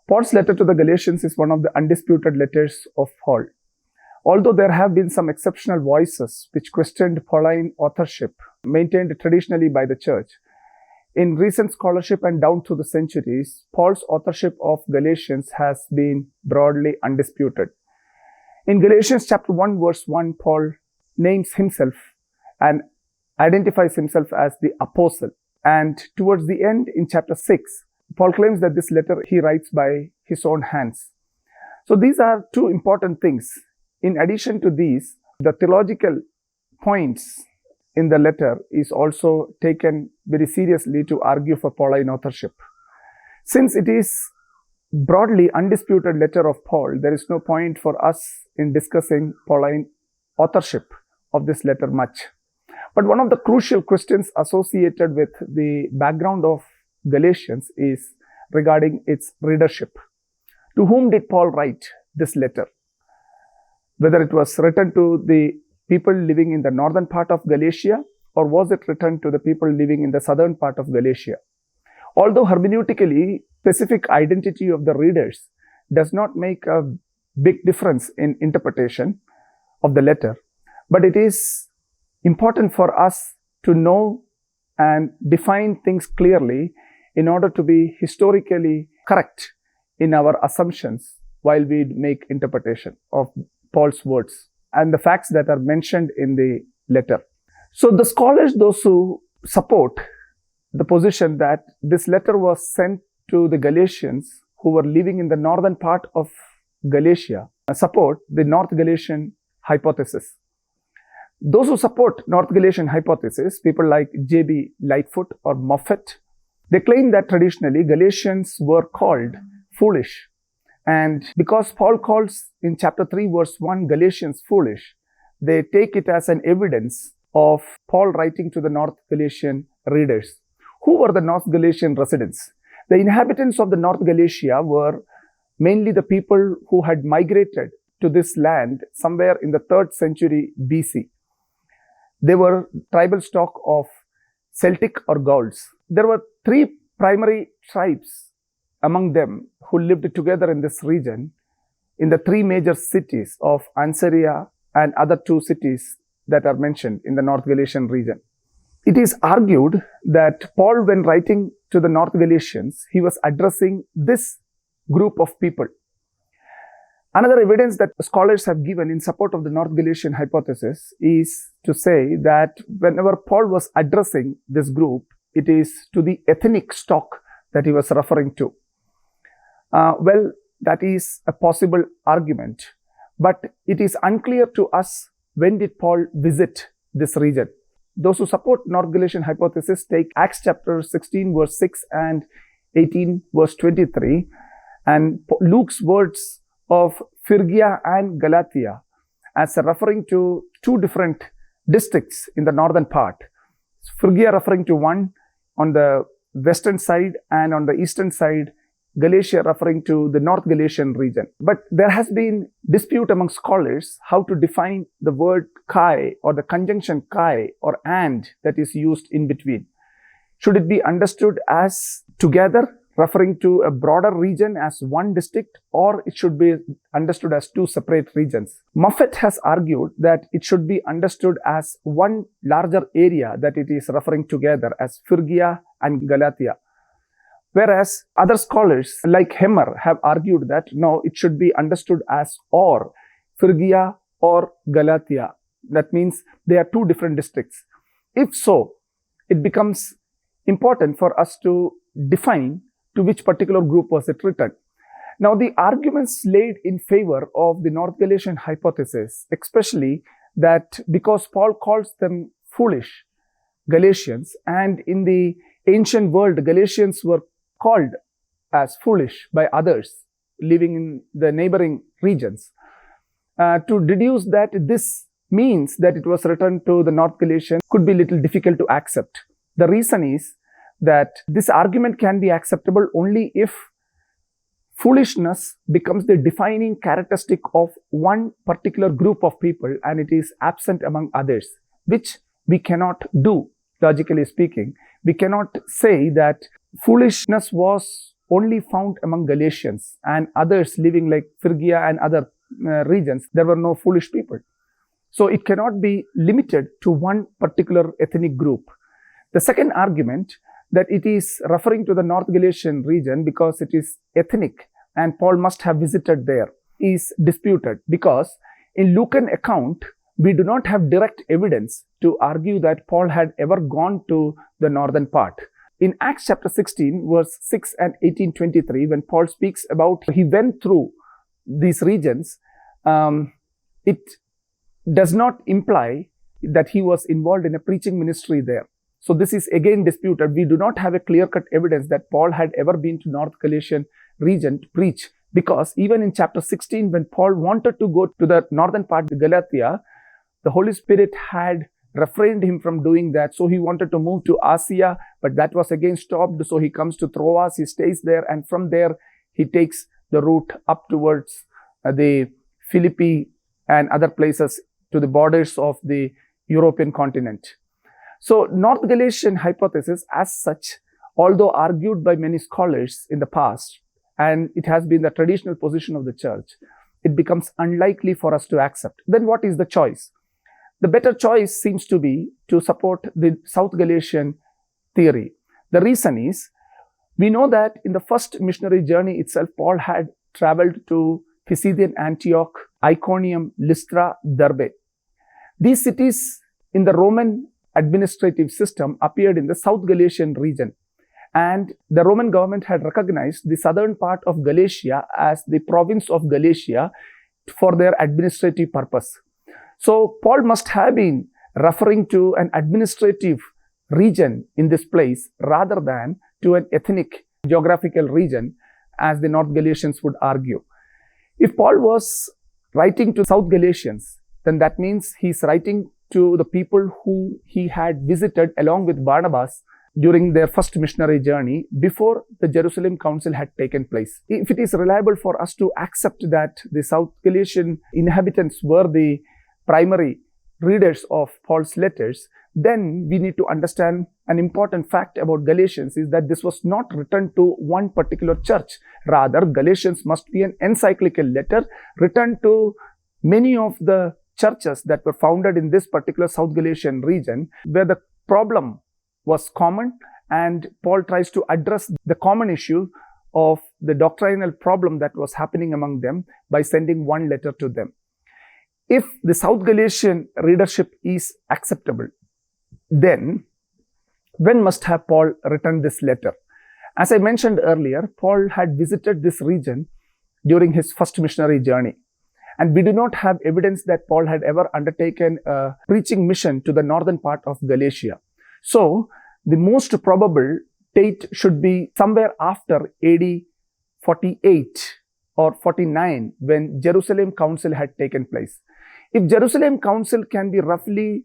Paul's letter to the Galatians is one of the undisputed letters of Paul. Although there have been some exceptional voices which questioned Pauline authorship, maintained traditionally by the church, in recent scholarship and down through the centuries, Paul's authorship of Galatians has been broadly undisputed. In Galatians chapter 1 verse 1, Paul names himself and identifies himself as the apostle. And towards the end, in chapter 6, Paul claims that this letter he writes by his own hands. So these are two important things. In addition to these, the theological points in the letter is also taken very seriously to argue for Pauline authorship. Since it is broadly undisputed letter of Paul, there is no point for us in discussing Pauline authorship of this letter much. But one of the crucial questions associated with the background of Galatians is regarding its readership. To whom did Paul write this letter? Whether it was written to the people living in the northern part of Galatia, or was it written to the people living in the southern part of Galatia? Although hermeneutically, specific identity of the readers does not make a big difference in interpretation of the letter, but it is important for us to know and define things clearly in order to be historically correct in our assumptions while we make interpretation of Paul's words and the facts that are mentioned in the letter. So the scholars, those who support the position that this letter was sent to the Galatians who were living in the northern part of Galatia, support the North Galatian hypothesis. Those who support North Galatian hypothesis, people like J.B. Lightfoot or Moffat, they claim that traditionally Galatians were called foolish. And because Paul calls in chapter 3 verse 1 Galatians foolish, they take it as an evidence of Paul writing to the North Galatian readers. Who were the North Galatian residents? The inhabitants of the North Galatia were mainly the people who had migrated to this land somewhere in the 3rd century BC. They were tribal stock of Celtic or Gauls. There were 3 primary tribes among them who lived together in this region in the 3 major cities of Ancyra and other 2 cities that are mentioned in the North Galatian region. It is argued that Paul, when writing to the North Galatians, he was addressing this group of people. Another evidence that scholars have given in support of the North Galatian hypothesis is to say that whenever Paul was addressing this group, it is to the ethnic stock that he was referring to. Well, that is a possible argument, but it is unclear to us when did Paul visit this region. Those who support North Galatian hypothesis take Acts chapter 16 verse 6 and 18 verse 23 and Luke's words of Phrygia and Galatia as referring to 2 different districts in the northern part. Phrygia referring to one on the western side and on the eastern side, Galatia referring to the North Galatian region. But there has been dispute among scholars how to define the word kai or the conjunction kai or and that is used in between. Should it be understood as together, referring to a broader region as one district, or it should be understood as 2 separate regions? Moffat has argued that it should be understood as one larger area that it is referring together as Phrygia and Galatia. Whereas other scholars like Hemmer have argued that no, it should be understood as or Phrygia or Galatia. That means they are 2 different districts. If so, it becomes important for us to define to which particular group was it written. Now, the arguments laid in favor of the North Galatian hypothesis, especially that because Paul calls them foolish Galatians, and in the ancient world, Galatians were called as foolish by others living in the neighboring regions. To deduce that this means that it was written to the North Galatians could be a little difficult to accept. The reason is that this argument can be acceptable only if foolishness becomes the defining characteristic of one particular group of people and it is absent among others, which we cannot do, logically speaking. We cannot say that foolishness was only found among Galatians, and others living like Phrygia and other regions, there were no foolish people. So it cannot be limited to one particular ethnic group. The second argument, that it is referring to the North Galatian region because it is ethnic and Paul must have visited there, is disputed, because in Lucan account, we do not have direct evidence to argue that Paul had ever gone to the northern part. In Acts chapter 16, verse 6 and 18:23, when Paul speaks about he went through these regions, it does not imply that he was involved in a preaching ministry there. So this is again disputed. We do not have a clear-cut evidence that Paul had ever been to North Galatian region to preach, because even in chapter 16, when Paul wanted to go to the northern part of Galatia, the Holy Spirit had refrained him from doing that. So he wanted to move to Asia, but that was again stopped. So he comes to Troas, he stays there, and from there he takes the route up towards the Philippi and other places to the borders of the European continent. So North Galatian hypothesis as such, although argued by many scholars in the past, and it has been the traditional position of the church, it becomes unlikely for us to accept. Then what is the choice? The better choice seems to be to support the South Galatian theory. The reason is, we know that in the first missionary journey itself, Paul had traveled to Pisidian Antioch, Iconium, Lystra, Derbe. These cities in the Roman administrative system appeared in the South Galatian region, and the Roman government had recognized the southern part of Galatia as the province of Galatia for their administrative purpose. So Paul must have been referring to an administrative region in this place rather than to an ethnic geographical region, as the North Galatians would argue. If Paul was writing to South Galatians, then that means he's writing to the people who he had visited along with Barnabas during their first missionary journey before the Jerusalem Council had taken place. If it is reliable for us to accept that the South Galatian inhabitants were the primary readers of Paul's letters, then we need to understand an important fact about Galatians is that this was not written to one particular church. Rather, Galatians must be an encyclical letter written to many of the churches that were founded in this particular South Galatian region, where the problem was common, and Paul tries to address the common issue of the doctrinal problem that was happening among them by sending one letter to them. If the South Galatian readership is acceptable, then when must have Paul written this letter? As I mentioned earlier, Paul had visited this region during his first missionary journey. And we do not have evidence that Paul had ever undertaken a preaching mission to the northern part of Galatia. So, the most probable date should be somewhere after AD 48 or 49, when Jerusalem Council had taken place. If Jerusalem Council can be roughly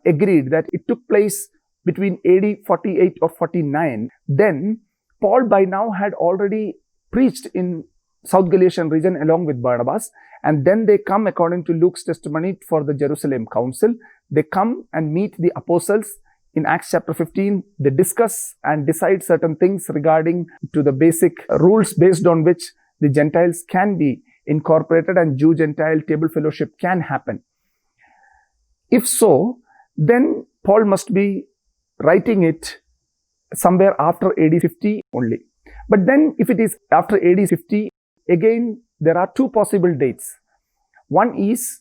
agreed that it took place between AD 48 or 49, then Paul by now had already preached in South Galatian region along with Barnabas, and then they come, according to Luke's testimony, for the Jerusalem Council. They come and meet the apostles. In Acts chapter 15, they discuss and decide certain things regarding to the basic rules based on which the Gentiles can be incorporated and Jew-Gentile table fellowship can happen. If so, then Paul must be writing it somewhere after AD 50 only. But then if it is after AD 50, again, there are two possible dates. One is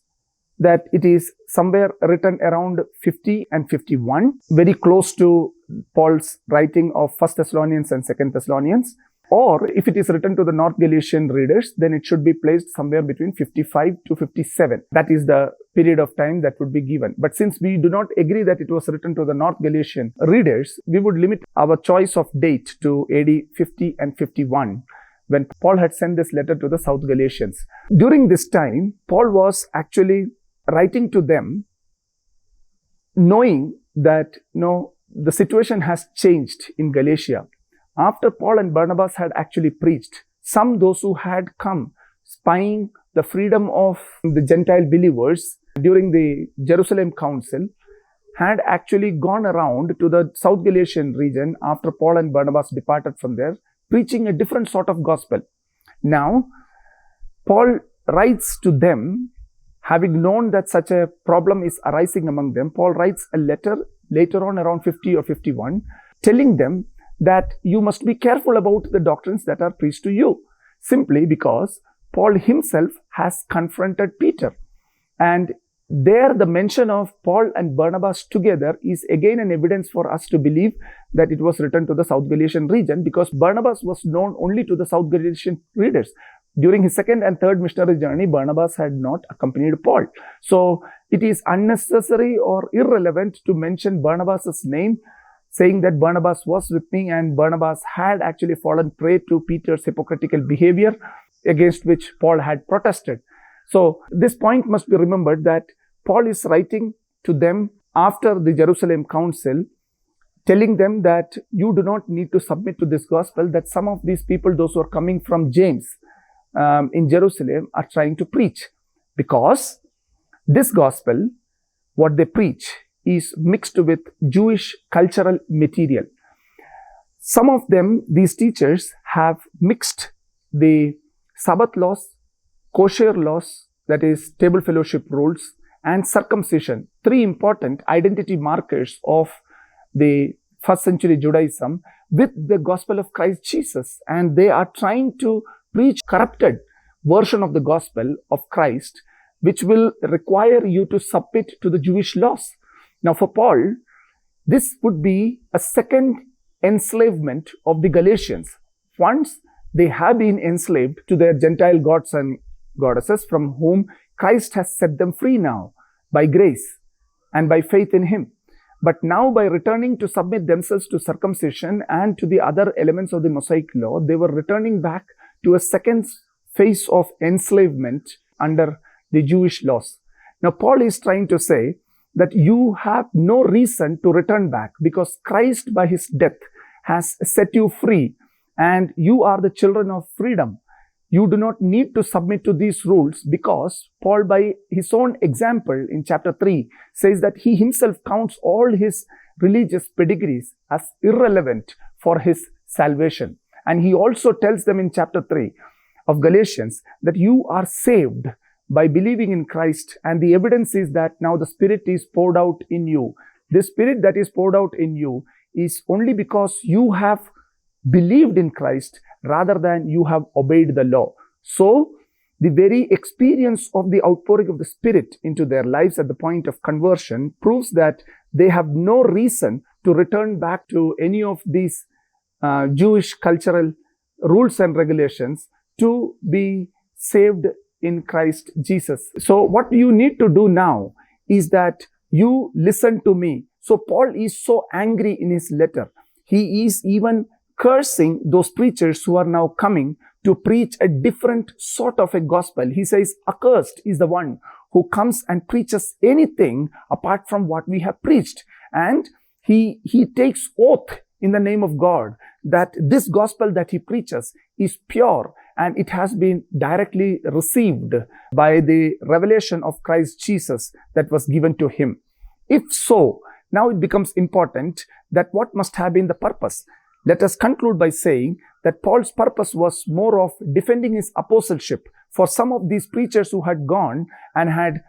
that it is somewhere written around 50 and 51, very close to Paul's writing of 1 Thessalonians and 2 Thessalonians. Or if it is written to the North Galatian readers, then it should be placed somewhere between 55 to 57. That is the period of time that would be given. But since we do not agree that it was written to the North Galatian readers, we would limit our choice of date to AD 50 and 51, when Paul had sent this letter to the South Galatians. During this time, Paul was actually writing to them, knowing that the situation has changed in Galatia. After Paul and Barnabas had actually preached, those who had come spying the freedom of the Gentile believers during the Jerusalem Council had actually gone around to the South Galatian region after Paul and Barnabas departed from there preaching a different sort of gospel. Now, Paul writes to them, having known that such a problem is arising among them. Paul writes a letter later on around 50 or 51, telling them that you must be careful about the doctrines that are preached to you, simply because Paul himself has confronted Peter. And there the mention of Paul and Barnabas together is again an evidence for us to believe that it was written to the South Galatian region, because Barnabas was known only to the South Galatian readers. During his second and third missionary journey, Barnabas had not accompanied Paul. So it is unnecessary or irrelevant to mention Barnabas' name, saying that Barnabas was with me, and Barnabas had actually fallen prey to Peter's hypocritical behavior, against which Paul had protested. So this point must be remembered, that Paul is writing to them after the Jerusalem Council, telling them that you do not need to submit to this gospel that some of these people, those who are coming from James in Jerusalem, are trying to preach. Because this gospel, what they preach, is mixed with Jewish cultural material. Some of them, these teachers, have mixed the Sabbath laws, kosher laws, that is table fellowship rules, and circumcision, three important identity markers of the first century Judaism, with the gospel of Christ Jesus. And they are trying to preach corrupted version of the gospel of Christ, which will require you to submit to the Jewish laws. Now for Paul, this would be a second enslavement of the Galatians. Once they have been enslaved to their Gentile gods and goddesses, from whom Christ has set them free now by grace and by faith in him. But now, by returning to submit themselves to circumcision and to the other elements of the Mosaic law, they were returning back to a second phase of enslavement under the Jewish laws. Now, Paul is trying to say that you have no reason to return back, because Christ by his death has set you free and you are the children of freedom. You do not need to submit to these rules, because Paul, by his own example in chapter 3, says that he himself counts all his religious pedigrees as irrelevant for his salvation. And he also tells them in chapter 3 of Galatians that you are saved by believing in Christ, and the evidence is that now the Spirit is poured out in you. The Spirit that is poured out in you is only because you have believed in Christ rather than you have obeyed the law. So, the very experience of the outpouring of the Spirit into their lives at the point of conversion proves that they have no reason to return back to any of these Jewish cultural rules and regulations to be saved in Christ Jesus. So what you need to do now is that you listen to me. So Paul is so angry in his letter. He is even cursing those preachers who are now coming to preach a different sort of a gospel. He says, accursed is the one who comes and preaches anything apart from what we have preached. And he takes oath in the name of God that this gospel that he preaches is pure and it has been directly received by the revelation of Christ Jesus that was given to him. If so, now it becomes important that what must have been the purpose. Let us conclude by saying that Paul's purpose was more of defending his apostleship for some of these preachers who had gone and had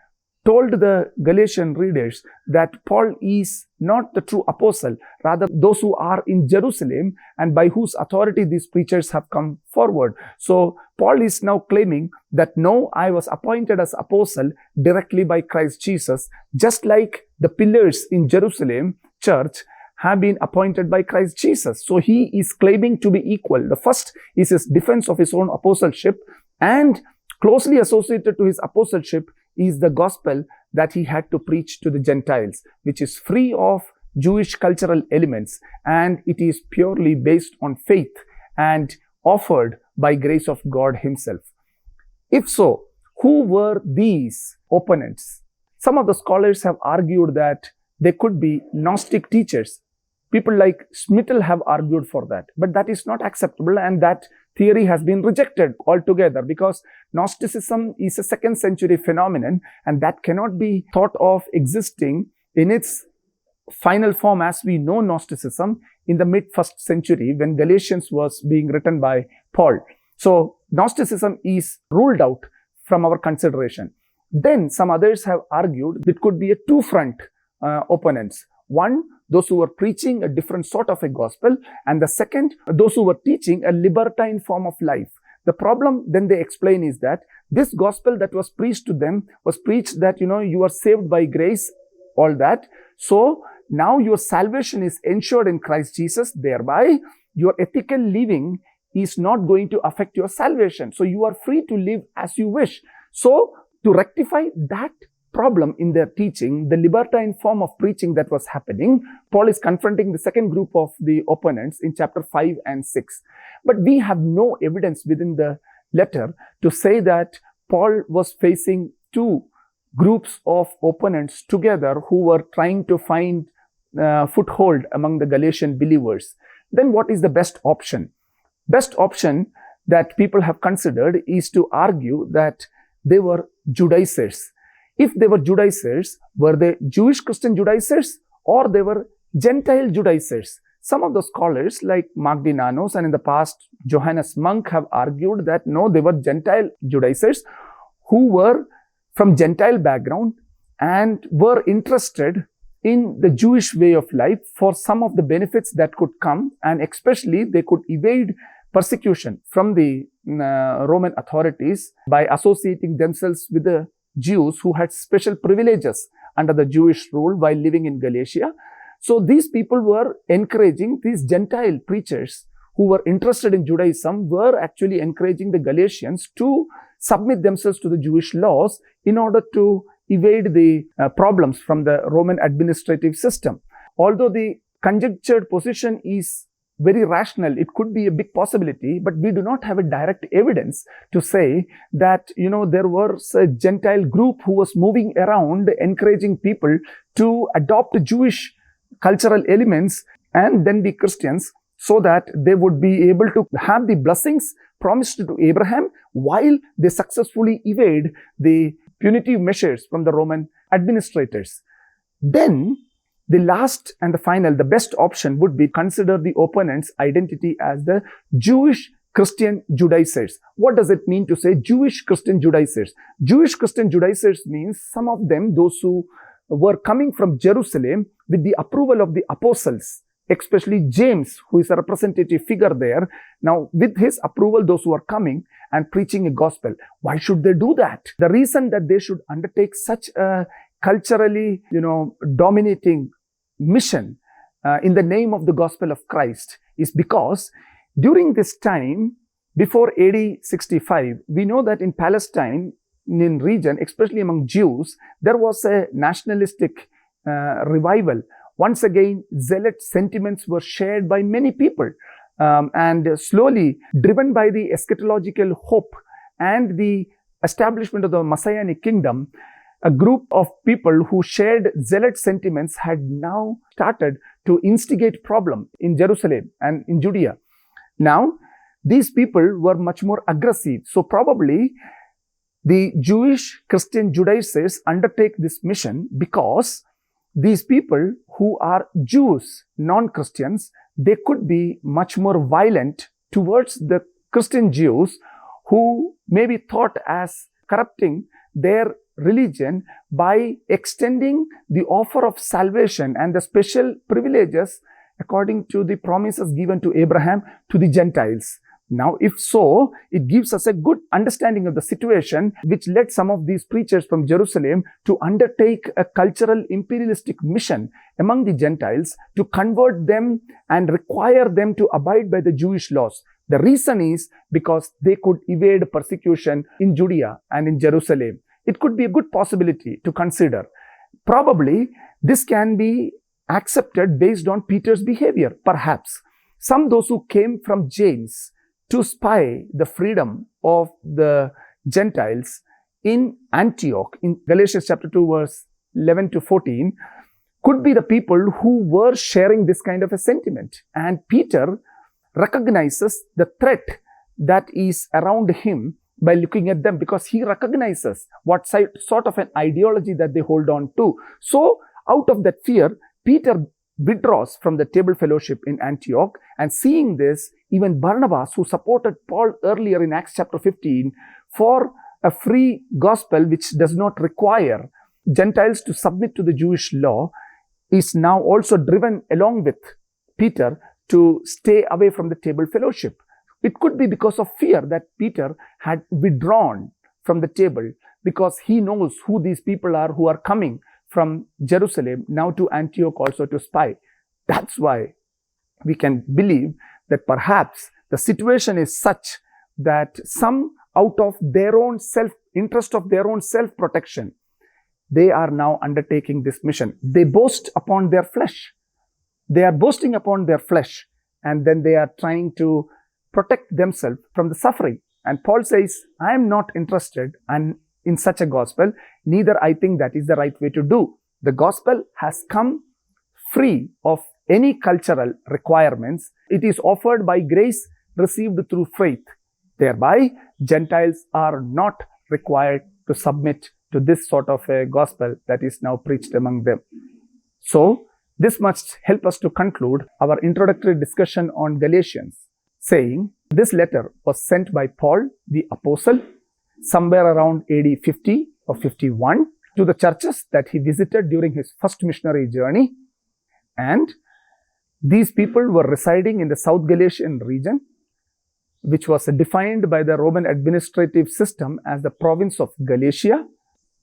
told the Galatian readers that Paul is not the true apostle, rather those who are in Jerusalem and by whose authority these preachers have come forward. So Paul is now claiming that no, I was appointed as apostle directly by Christ Jesus, just like the pillars in Jerusalem church have been appointed by Christ Jesus. So he is claiming to be equal. The first is his defense of his own apostleship, and closely associated to his apostleship is the gospel that he had to preach to the Gentiles, which is free of Jewish cultural elements, and it is purely based on faith and offered by grace of God himself. If so, who were these opponents? Some of the scholars have argued that they could be Gnostic teachers. People like Schmittel have argued for that, but that is not acceptable, and that theory has been rejected altogether, because Gnosticism is a 2nd century phenomenon and that cannot be thought of existing in its final form as we know Gnosticism in the mid-first century when Galatians was being written by Paul. So Gnosticism is ruled out from our consideration. Then some others have argued it could be a two-front opponents. One, those who were preaching a different sort of a gospel, and the second, those who were teaching a libertine form of life. The problem, then they explain, is that this gospel that was preached to them was preached that, you are saved by grace, all that. So now your salvation is ensured in Christ Jesus. Thereby, your ethical living is not going to affect your salvation. So you are free to live as you wish. So to rectify that problem in their teaching, the libertine form of preaching that was happening, Paul is confronting the second group of the opponents in chapter 5 and 6. But we have no evidence within the letter to say that Paul was facing two groups of opponents together who were trying to find foothold among the Galatian believers. Then what is the best option? Best option that people have considered is to argue that they were Judaizers. If they were Judaizers, were they Jewish Christian Judaizers or they were Gentile Judaizers? Some of the scholars like Magdinanos and in the past Johannes Munk have argued that no, they were Gentile Judaizers who were from Gentile background and were interested in the Jewish way of life for some of the benefits that could come, and especially they could evade persecution from the Roman authorities by associating themselves with the Jews who had special privileges under the Jewish rule while living in Galatia. So these people were encouraging, these Gentile preachers who were interested in Judaism were actually encouraging the Galatians to submit themselves to the Jewish laws in order to evade the problems from the Roman administrative system. Although the conjectured position is very rational, it could be a big possibility, but we do not have a direct evidence to say that, there was a Gentile group who was moving around encouraging people to adopt Jewish cultural elements and then be Christians so that they would be able to have the blessings promised to Abraham while they successfully evade the punitive measures from the Roman administrators. Then the last and the final, the best option would be consider the opponent's identity as the Jewish Christian Judaizers. What does it mean to say Jewish Christian Judaizers? Jewish Christian Judaizers means some of them, those who were coming from Jerusalem with the approval of the apostles, especially James, who is a representative figure there. Now, with his approval, those who are coming and preaching a gospel. Why should they do that? The reason that they should undertake such a culturally, dominating mission in the name of the gospel of Christ is because during this time, before AD 65, we know that in Palestine, in region, especially among Jews, there was a nationalistic revival. Once again, zealot sentiments were shared by many people and slowly driven by the eschatological hope and the establishment of the Messianic kingdom, a group of people who shared zealot sentiments had now started to instigate problem in Jerusalem and in Judea. Now, these people were much more aggressive. So probably the Jewish Christian Judaizers undertake this mission because these people who are Jews, non-Christians, they could be much more violent towards the Christian Jews who may be thought as corrupting their religion by extending the offer of salvation and the special privileges according to the promises given to Abraham to the Gentiles. Now, if so, it gives us a good understanding of the situation which led some of these preachers from Jerusalem to undertake a cultural imperialistic mission among the Gentiles to convert them and require them to abide by the Jewish laws. The reason is because they could evade persecution in Judea and in Jerusalem. It could be a good possibility to consider. Probably this can be accepted based on Peter's behavior, perhaps. Those who came from James to spy the freedom of the Gentiles in Antioch, in Galatians chapter 2, verse 11 to 14, could be the people who were sharing this kind of a sentiment. And Peter recognizes the threat that is around him by looking at them, because he recognizes what sort of an ideology that they hold on to. So out of that fear, Peter withdraws from the table fellowship in Antioch. And seeing this, even Barnabas, who supported Paul earlier in Acts chapter 15 for a free gospel which does not require Gentiles to submit to the Jewish law, is now also driven along with Peter to stay away from the table fellowship. It could be because of fear that Peter had withdrawn from the table, because he knows who these people are who are coming from Jerusalem now to Antioch also to spy. That's why we can believe that perhaps the situation is such that some, out of their own self-interest of their own self-protection, they are now undertaking this mission. They boast upon their flesh. They are boasting upon their flesh, and then they are trying to protect themselves from the suffering. And Paul says, I am not interested in such a gospel, neither I think that is the right way to do. The gospel has come free of any cultural requirements. It is offered by grace received through faith. Thereby, Gentiles are not required to submit to this sort of a gospel that is now preached among them. So, this must help us to conclude our introductory discussion on Galatians, saying this letter was sent by Paul the Apostle somewhere around AD 50 or 51 to the churches that he visited during his first missionary journey. And these people were residing in the South Galatian region, which was defined by the Roman administrative system as the province of Galatia.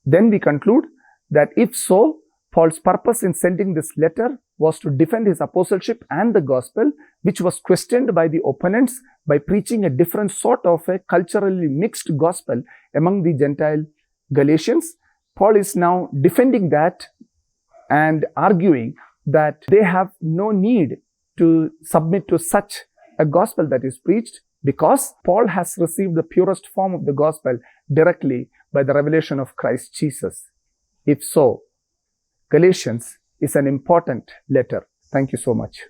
Then we conclude that if so, Paul's purpose in sending this letter was to defend his apostleship and the gospel, which was questioned by the opponents by preaching a different sort of a culturally mixed gospel among the Gentile Galatians. Paul is now defending that and arguing that they have no need to submit to such a gospel that is preached, because Paul has received the purest form of the gospel directly by the revelation of Christ Jesus. If so, Galatians is an important letter. Thank you so much.